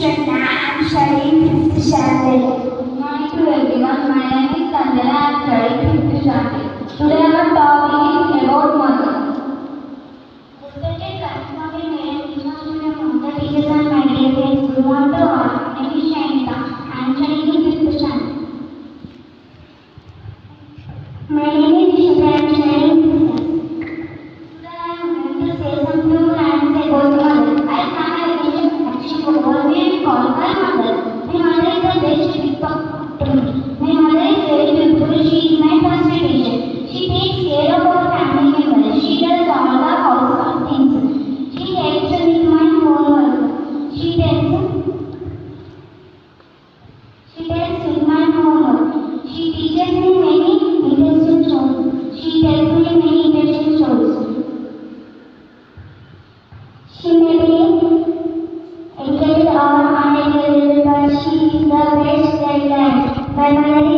Shweta. I'm studying 5th standard. Good morning to everyone. My name is Sanjana. I am studying 5th standard. Today our topic is about mother. Respected Kanchmali Madam, Krishna Mother, teachers and my dear friends, good morning to all. My name is Shanika. I'm studying 5th standard. My name is Shweta. I'm studying 5th standard. Today I am going to say some few lines about mother. I have a relationship actually over me and call my mother. My mother is the best gift to me. My mother is very beautiful. She is my first teacher. She takes care of our family members. She does all the household things. She helps with my homework. She tells with my homework. She teaches me many interesting stories. She tells me many interesting stories. She may be educated or uneducated, but she is the best guideline. My mother